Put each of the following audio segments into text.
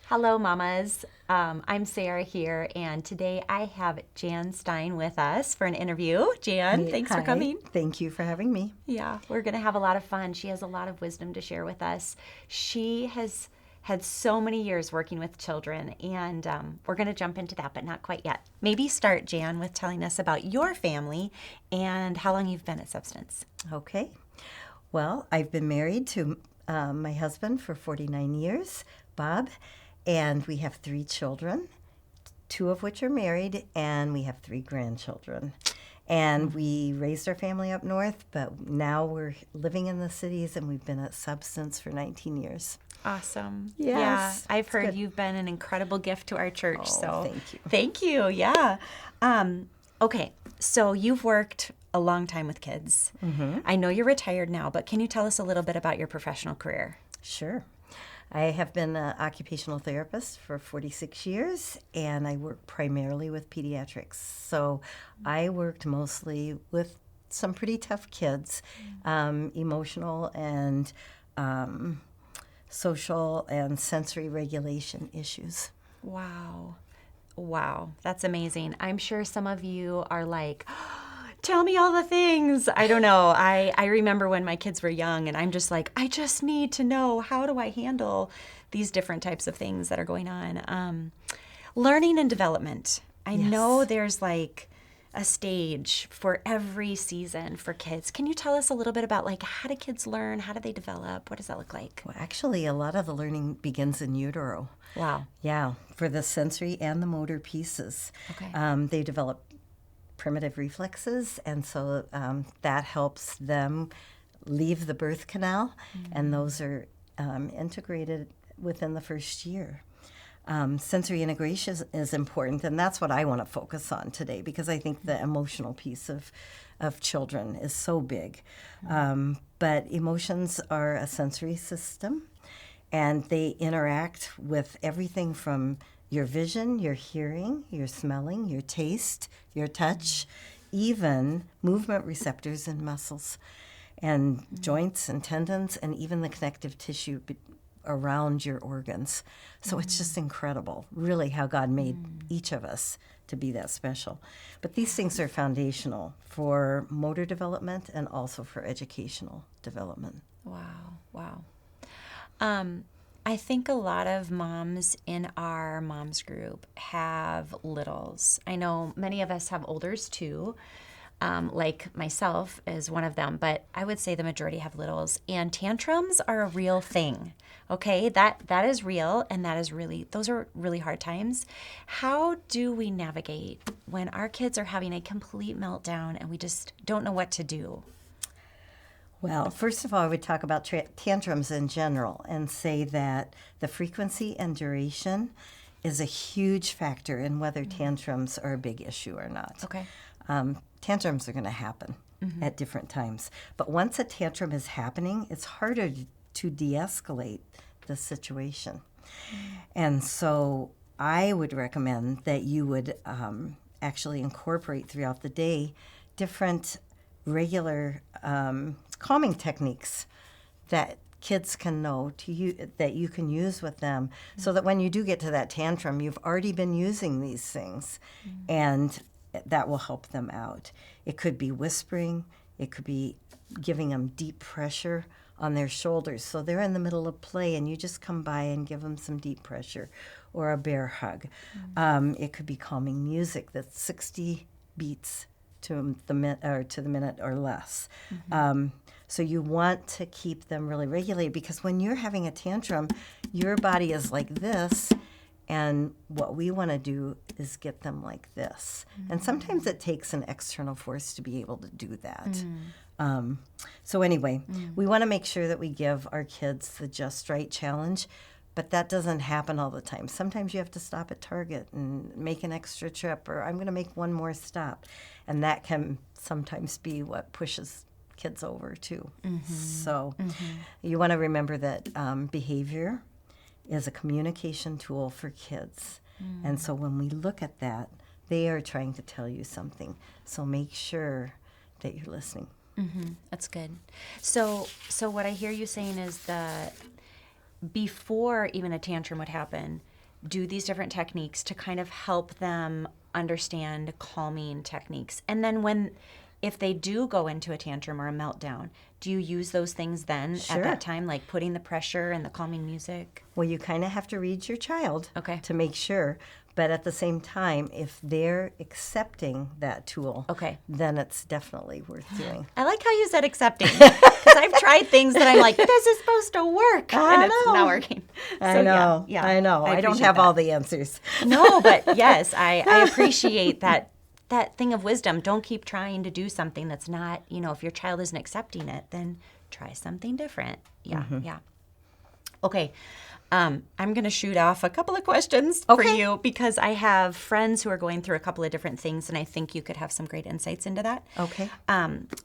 Hello, mamas. I'm Sarah here, and today I have Jan Stine with us for an interview. Jan, thanks for Hi, coming. thank you for having me. Yeah, we're going to have a lot of fun. She has a lot of wisdom to share with us. She has had so many years working with children, and we're going to jump into that, but not quite yet. Maybe start, Jan, with telling us about your family and how long you've been at Substance. Okay. Well, I've been married to my husband for 49 years, Bob, and we have 3 children, 2 of which are married, and we have 3 grandchildren. And we raised our family up north, but now we're living in the cities, and we've been at Substance for 19 years. Awesome. Yeah, Yes, I've it's heard good. you've been an incredible gift to our church. Oh, So thank you. thank you. Yeah. Okay, so you've worked a long time with kids. I know you're retired now, but can you tell us a little bit about your professional career? Sure. I have been an occupational therapist for 46 years, and I work primarily with pediatrics. So I worked mostly with some pretty tough kids, emotional and um, social and sensory regulation issues. Wow. Wow, that's amazing. I'm sure some of you are like, tell me all the things. I don't know. I remember when my kids were young, and I'm just like, I just need to know, how do I handle these different types of things that are going on? Learning and development. I know Yes. there's like a stage for every season for kids. Can you tell us a little bit about like how do kids learn? How do they develop? What does that look like? Well, actually, a lot of the learning begins in utero. Wow. Yeah, for the sensory and the motor pieces. Okay. They develop primitive reflexes, and so that helps them leave the birth canal, and those are integrated within the first year. Sensory integration is important, and that's what I want to focus on today because I think the emotional piece of children is so big. But emotions are a sensory system, and they interact with everything from your vision, your hearing, your smelling, your taste, your touch, even movement receptors and muscles, and joints and tendons, and even the connective tissue around your organs. So it's just incredible, really, how God made each of us to be that special. But these things are foundational for motor development and also for educational development. Wow. Wow. I think a lot of moms in our moms group have littles. I know many of us have olders too, like myself is one of them, but I would say the majority have littles. And tantrums are a real thing. Okay, that is real, and those are really hard times. How do we navigate when our kids are having a complete meltdown and we just don't know what to do? Well, first of all, I would talk about tantrums in general and say that the frequency and duration is a huge factor in whether tantrums are a big issue or not. Okay. Tantrums are going to happen at different times. But once a tantrum is happening, it's harder to de escalate the situation. And so I would recommend that you would actually incorporate throughout the day different regular calming techniques that kids can know that you can use with them, so that when you do get to that tantrum, you've already been using these things, and that will help them out. It could be whispering, it could be giving them deep pressure on their shoulders. So they're in the middle of play and you just come by and give them some deep pressure, or a bear hug. It could be calming music that's 60 beats to the minute or less. So you want to keep them really regulated, because when you're having a tantrum, your body is like this, and what we want to do is get them like this. And sometimes it takes an external force to be able to do that. So anyway, we want to make sure that we give our kids the just right challenge, but that doesn't happen all the time. Sometimes you have to stop at Target and make an extra trip, or I'm going to make one more stop. And that can sometimes be what pushes kids over too. So you want to remember that behavior is a communication tool for kids. And so when we look at that, they are trying to tell you something. So make sure that you're listening. That's good. So what I hear you saying is that before even a tantrum would happen, do these different techniques to kind of help them understand calming techniques. And then if they do go into a tantrum or a meltdown, do you use those things then Sure. at that time, like putting the pressure and the calming music? Well, you kind of have to read your child Okay. to make sure. But at the same time, if they're accepting that tool, Okay. then it's definitely worth doing. I like how you said accepting, because I've tried things that I'm like, this is supposed to work, and it's not working. I know. Yeah, I know. I don't appreciate have that. all the answers. No, but yes, I appreciate that thing of wisdom. Don't keep trying to do something that's not, if your child isn't accepting it, then try something different. Yeah, yeah. Okay. I'm going to shoot off a couple of questions for you, because I have friends who are going through a couple of different things, and I think you could have some great insights into that. Okay.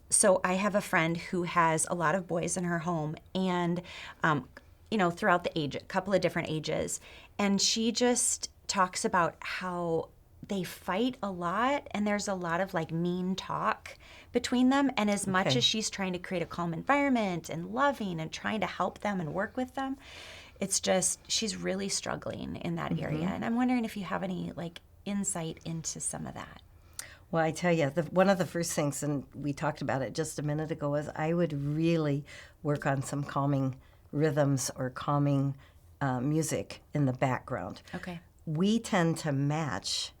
So I have a friend who has a lot of boys in her home, and, throughout the age, a couple of different ages. And she just talks about how they fight a lot, and there's a lot of like mean talk between them. And as much as she's trying to create a calm environment and loving and trying to help them and work with them, it's just, she's really struggling in that area. And I'm wondering if you have any like insight into some of that. Well, I tell you, one of the first things, and we talked about it just a minute ago, is I would really work on some calming rhythms or calming music in the background. Okay. We tend to match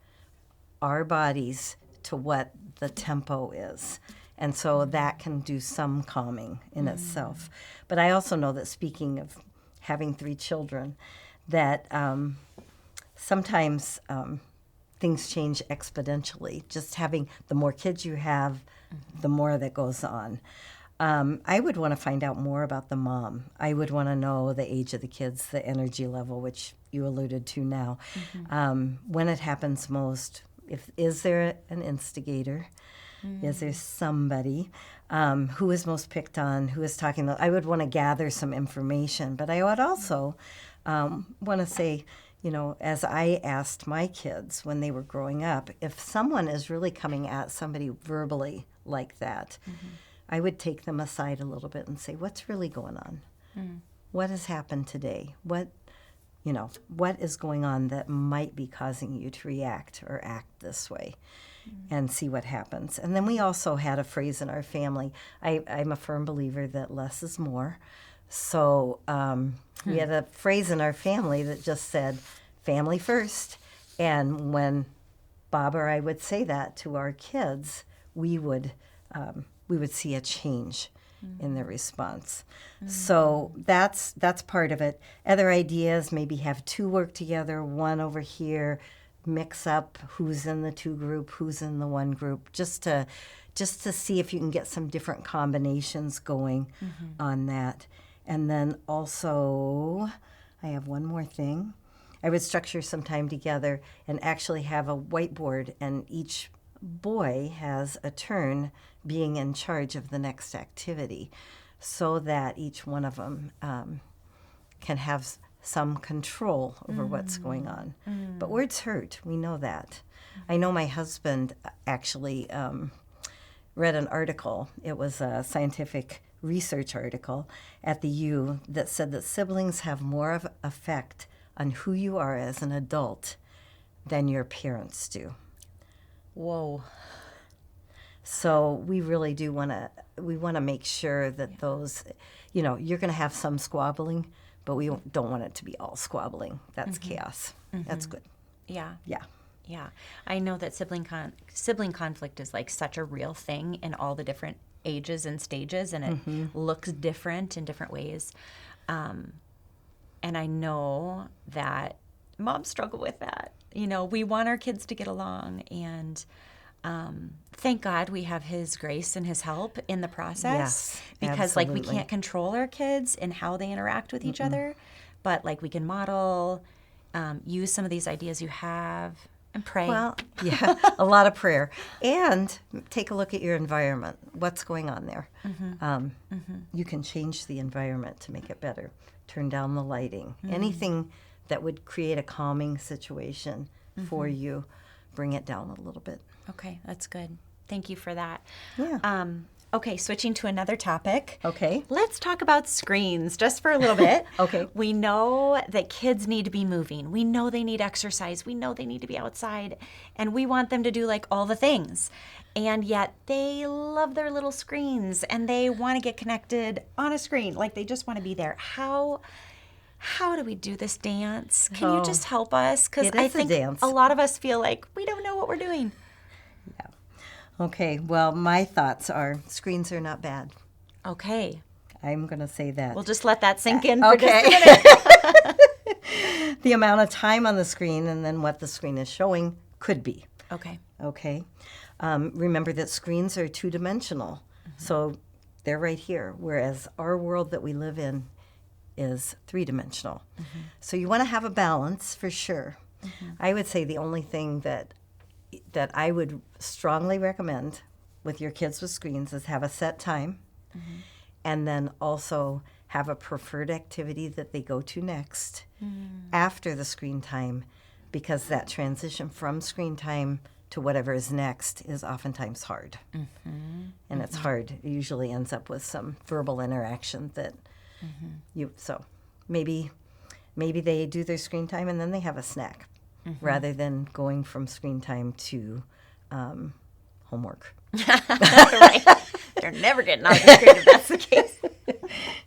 our bodies to what the tempo is. And so that can do some calming in itself. But I also know that, speaking of having 3 children, that sometimes things change exponentially. Just having, the more kids you have, the more that goes on. I would want to find out more about the mom. I would want to know the age of the kids, the energy level, which you alluded to now. When it happens most, is there an instigator? Is there somebody who is most picked on, who is talking? I would want to gather some information, but I would also want to say, as I asked my kids when they were growing up, if someone is really coming at somebody verbally like that, I would take them aside a little bit and say, what's really going on? What has happened today? What is going on that might be causing you to react or act this way? And see what happens. And then we also had a phrase in our family. I'm a firm believer that less is more. So we had a phrase in our family that just said, family first. And when Bob or I would say that to our kids, we would see a change in their response. So that's part of it. Other ideas, maybe have 2 work together, 1 over here, mix up who's in the 2 group, who's in the 1 group, just to see if you can get some different combinations going on that. And then also, I have one more thing. I would structure some time together and actually have a whiteboard, and each boy has a turn being in charge of the next activity, so that each one of them can have some control over what's going on. But words hurt. We know that. I know my husband actually read an article. It was a scientific research article at the U that said that siblings have more of an effect on who you are as an adult than your parents do. Whoa. So we really do want to make sure that those, you're going to have some squabbling, but we don't want it to be all squabbling. That's chaos. That's good. Yeah. Yeah. Yeah. I know that sibling conflict is like such a real thing in all the different ages and stages, and it looks different in different ways. And I know that moms struggle with that. We want our kids to get along, and thank God we have His grace and His help in the process. Yes, because we absolutely. can't control our kids and how they interact with each other, but we can model, use some of these ideas you have, and pray. Well, yeah, a lot of prayer. And take a look at your environment. What's going on there? You can change the environment to make it better. Turn down the lighting. Anything that would create a calming situation for you, bring it down a little bit. Okay, that's good. Thank you for that. Yeah. Okay, switching to another topic. Okay. Let's talk about screens just for a little bit. Okay. We know that kids need to be moving. We know they need exercise. We know they need to be outside. And we want them to do like all the things. And yet they love their little screens and they want to get connected on a screen. Like they just want to be there. How do we do this dance? Can you just help us? Because It I is a think dance. a lot of us feel like we don't know what we're doing. Okay, well, my thoughts are screens are not bad. Okay. I'm going to say that. We'll just let that sink in for just a Okay. minute. The amount of time on the screen and then what the screen is showing could be. Okay. Okay. Remember that screens are two-dimensional. So they're right here, whereas our world that we live in is three-dimensional. So you want to have a balance for sure. I would say the only thing that I would strongly recommend with your kids with screens is have a set time and then also have a preferred activity that they go to next after the screen time, because that transition from screen time to whatever is next is oftentimes hard. And it's hard. It usually ends up with some verbal interaction that so maybe they do their screen time and then they have a snack rather than going from screen time to homework. Right. They're never getting off the screen if that's the case.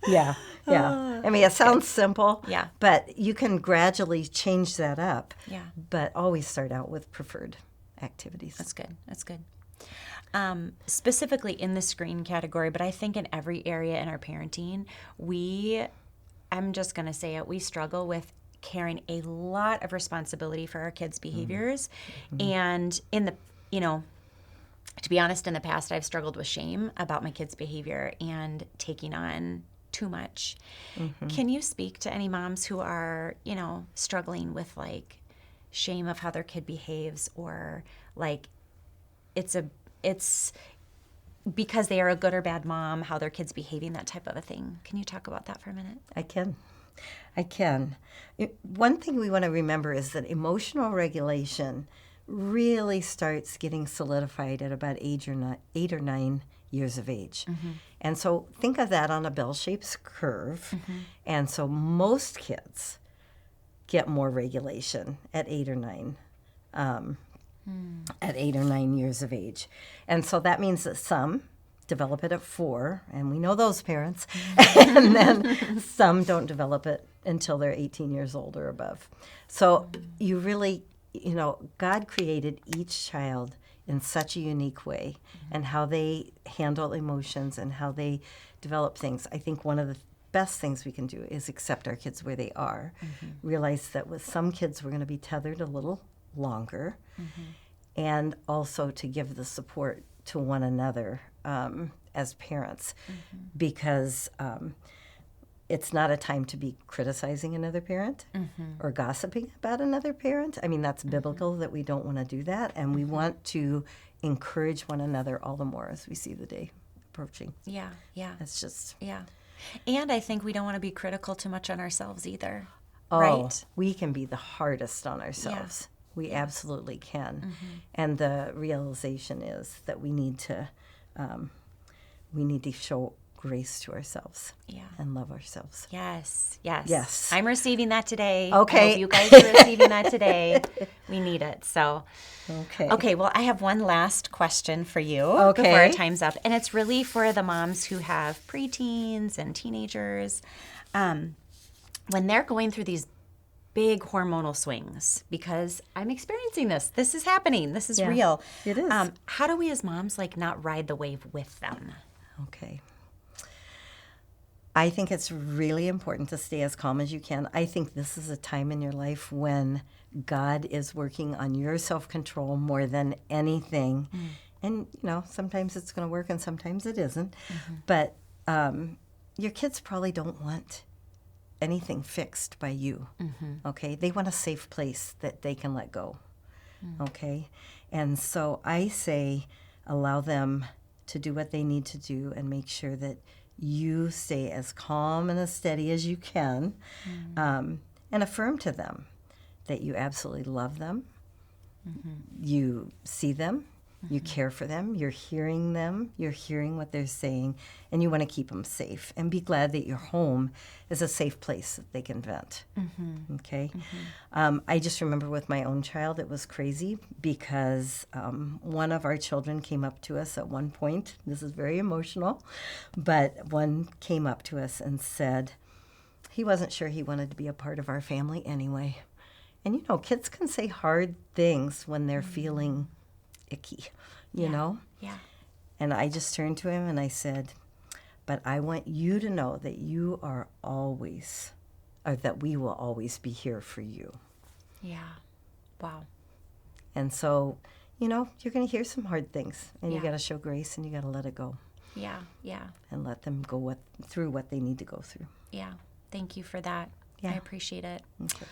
Yeah. I mean, it sounds simple, Yeah. but you can gradually change that up. Yeah. But always start out with preferred activities. That's good. That's good. Specifically in the screen category, but I think in every area in our parenting, I'm just going to say it, we struggle with carrying a lot of responsibility for our kids' behaviors. And to be honest, in the past, I've struggled with shame about my kids' behavior and taking on too much. Can you speak to any moms who are, struggling with like shame of how their kid behaves, or like it's because they are a good or bad mom, how their kid's behaving, that type of a thing? Can you talk about that for a minute? I can. One thing we want to remember is that emotional regulation really starts getting solidified at about 8 or 9 years of age. And so think of that on a bell-shaped curve. And so most kids get more regulation at 8 or 9. At 8 or 9 years of age. And so that means that some develop it at 4, and we know those parents, and then some don't develop it until they're 18 years old or above. So you really, God created each child in such a unique way, and how they handle emotions and how they develop things. I think one of the best things we can do is accept our kids where they are, realize that with some kids we're going to be tethered a little longer, and also to give the support to one another as parents, because it's not a time to be criticizing another parent or gossiping about another parent. I mean, that's biblical that we don't want to do that, and we want to encourage one another all the more as we see the day approaching. Yeah. It's just... Yeah. And I think we don't want to be critical too much on ourselves either. Oh, right? we can be the hardest on ourselves. We absolutely can. And the realization is that we need to show grace to ourselves and love ourselves. Yes. I'm receiving that today. Okay. I hope you guys are receiving that today. We need it. So, okay. Well, I have one last question for you before our time's up. And it's really for the moms who have preteens and teenagers. When they're going through these big hormonal swings, because I'm experiencing this. This is happening. This is real. It is. How do we as moms not ride the wave with them? Okay. I think it's really important to stay as calm as you can. I think this is a time in your life when God is working on your self-control more than anything. And, sometimes it's going to work and sometimes it isn't. But your kids probably don't want anything fixed by you, okay? They want a safe place that they can let go, okay? And so I say allow them to do what they need to do and make sure that you stay as calm and as steady as you can, and affirm to them that you absolutely love them, you see them, You care for them, you're hearing what they're saying, and you want to keep them safe. And be glad that your home is a safe place that they can vent. Okay? I just remember with my own child, it was crazy because one of our children came up to us at one point. This is very emotional, but one came up to us and said he wasn't sure he wanted to be a part of our family anyway. And kids can say hard things when they're feeling icky, you know? Yeah. And I just turned to him and I said, but I want you to know that you are always, or that we will always be here for you. Yeah. Wow. And so, you're going to hear some hard things, and you Yeah. got to show grace and you got to let it go. Yeah. Yeah. And let them go through what they need to go through. Yeah. Thank you for that. Yeah. I appreciate it. Okay.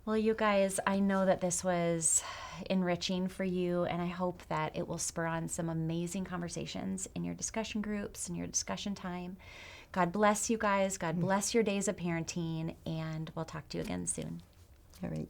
Well, you guys, I know that this was enriching for you, and I hope that it will spur on some amazing conversations in your discussion groups and your discussion time. God bless you guys. God bless your days of parenting, and we'll talk to you again soon. All right.